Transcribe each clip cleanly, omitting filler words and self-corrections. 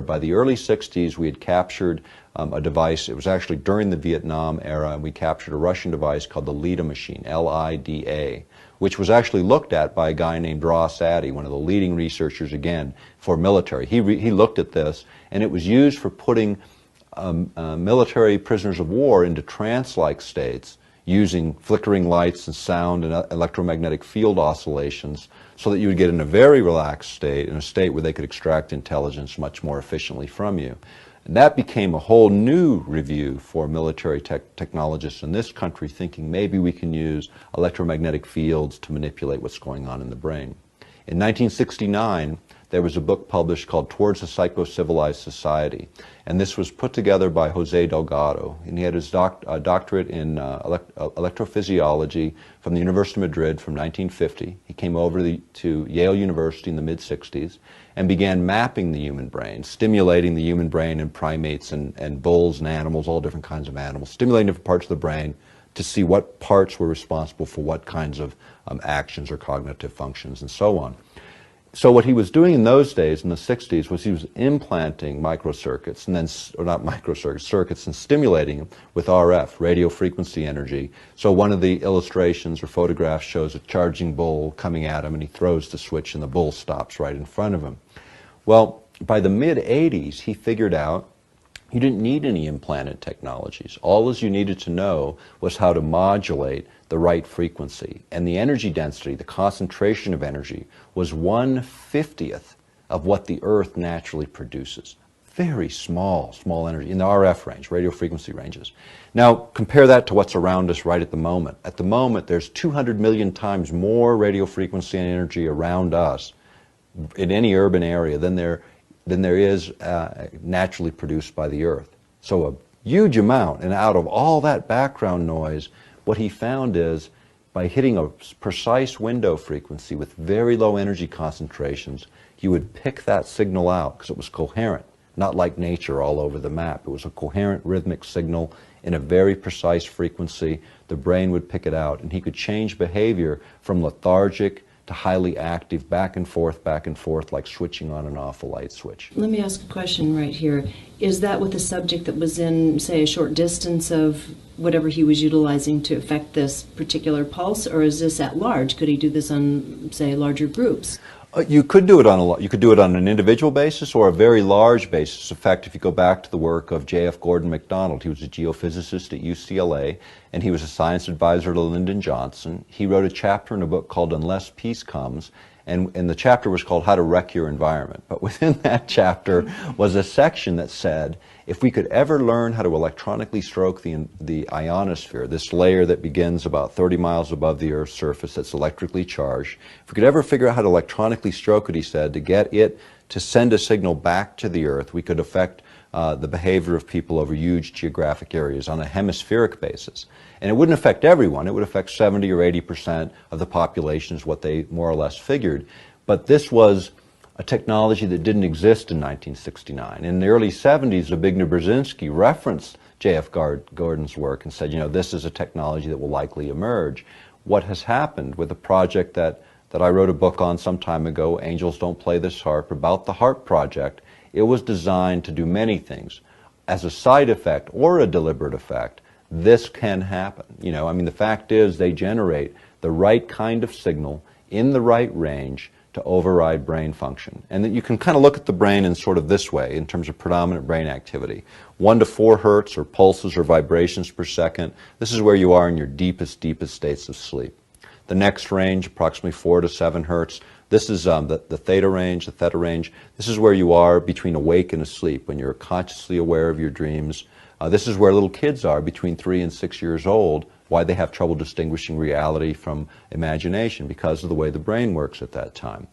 forward. By the early 60s, we had captured a device. It was actually during the Vietnam era, and we captured a Russian device called the LIDA machine, L-I-D-A, which was actually looked at by a guy named Ross Addy, one of the leading researchers, again, for military. He looked at this, and it was used for putting military prisoners of war into trance-like states using flickering lights and sound and electromagnetic field oscillations so that you would get in a very relaxed state, in a state where they could extract intelligence much more efficiently from you. And that became a whole new review for military technologists in this country, thinking maybe we can use electromagnetic fields to manipulate what's going on in the brain. In 1969, there was a book published called Towards a Psycho-Civilized Society, and this was put together by Jose Delgado, and he had his doctorate in electrophysiology from the University of Madrid from 1950. He came over to Yale University in the mid-60s and began mapping the human brain, stimulating the human brain in primates and bulls and animals, all different kinds of animals, stimulating different parts of the brain to see what parts were responsible for what kinds of actions or cognitive functions and so on. So what he was doing in those days, in the 60s, was he was implanting microcircuits, and then, or not microcircuits, circuits, and stimulating them with RF, radio frequency energy. So one of the illustrations or photographs shows a charging bull coming at him, and he throws the switch, and the bull stops right in front of him. Well, by the mid-'80s, he figured out you didn't need any implanted technologies. All you needed to know was how to modulate the right frequency. And the energy density, the concentration of energy, was 1/50th of what the Earth naturally produces. Very small energy in the RF range, radio frequency ranges. Now, compare that to what's around us right at the moment. At the moment, there's 200 million times more radio frequency and energy around us in any urban area than there is naturally produced by the Earth. So a huge amount, and out of all that background noise, what he found is by hitting a precise window frequency with very low energy concentrations, you would pick that signal out because it was coherent, not like nature all over the map. It was a coherent rhythmic signal in a very precise frequency. The brain would pick it out, and he could change behavior from lethargic to highly active, back and forth, like switching on and off a light switch. Let me ask a question right here. Is that with a subject that was in, say, a short distance of whatever he was utilizing to affect this particular pulse, or is this at large? Could he do this on, say, larger groups? You could do it on an individual basis or a very large basis. In fact, if you go back to the work of J.F. Gordon MacDonald, he was a geophysicist at UCLA, and he was a science advisor to Lyndon Johnson. He wrote a chapter in a book called Unless Peace Comes, and the chapter was called How to Wreck Your Environment. But within that chapter was a section that said, if we could ever learn how to electronically stroke the ionosphere, this layer that begins about 30 miles above the Earth's surface that's electrically charged, if we could ever figure out how to electronically stroke it, he said, to get it to send a signal back to the Earth, we could affect the behavior of people over huge geographic areas on a hemispheric basis. And it wouldn't affect everyone. It would affect 70 or 80% of the population is what they more or less figured. But this was a technology that didn't exist in 1969. In the early 70s, Zbigniew Brzezinski referenced J.F. Gordon's work and said, you know, this is a technology that will likely emerge. What has happened with a project that I wrote a book on some time ago, Angels Don't Play This Harp, about the HARP project, it was designed to do many things. As a side effect or a deliberate effect, this can happen. You know, I mean, the fact is they generate the right kind of signal in the right range to override brain function. And that you can kind of look at the brain in sort of this way in terms of predominant brain activity. 1 to 4 hertz or pulses or vibrations per second. This is where you are in your deepest states of sleep. The next range, approximately 4 to 7 hertz. This is the theta range, the theta range. This is where you are between awake and asleep, when you're consciously aware of your dreams. This is where little kids are between 3 and 6 years old, why they have trouble distinguishing reality from imagination, because of the way the brain works at that time.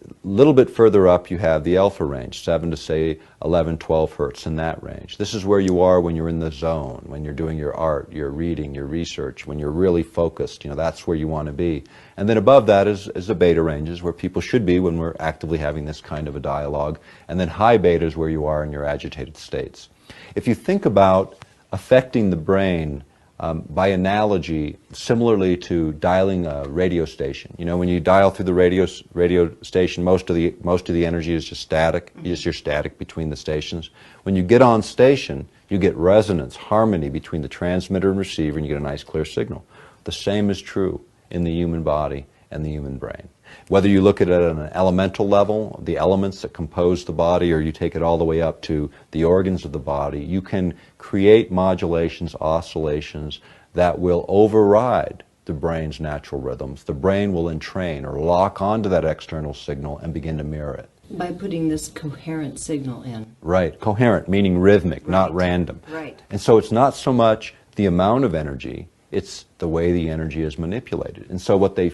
A little bit further up, you have the alpha range, 7 to, say, 11, 12 hertz in that range. This is where you are when you're in the zone, when you're doing your art, your reading, your research, when you're really focused. You know, that's where you want to be. And then above that is the beta ranges, where people should be when we're actively having this kind of a dialogue. And then high beta is where you are in your agitated states. If you think about affecting the brain by analogy, similarly to dialing a radio station. You know, when you dial through the radio station, most of the energy is just static. You're static between the stations. When you get on station, you get resonance, harmony between the transmitter and receiver, and you get a nice clear signal. The same is true in the human body and the human brain. Whether you look at it at an elemental level, the elements that compose the body, or you take it all the way up to the organs of the body, you can create modulations, oscillations that will override the brain's natural rhythms. The brain will entrain or lock onto that external signal and begin to mirror it. By putting this coherent signal in. Right. Coherent, meaning rhythmic, not random. Right. And so it's not so much the amount of energy, it's the way the energy is manipulated. And so what they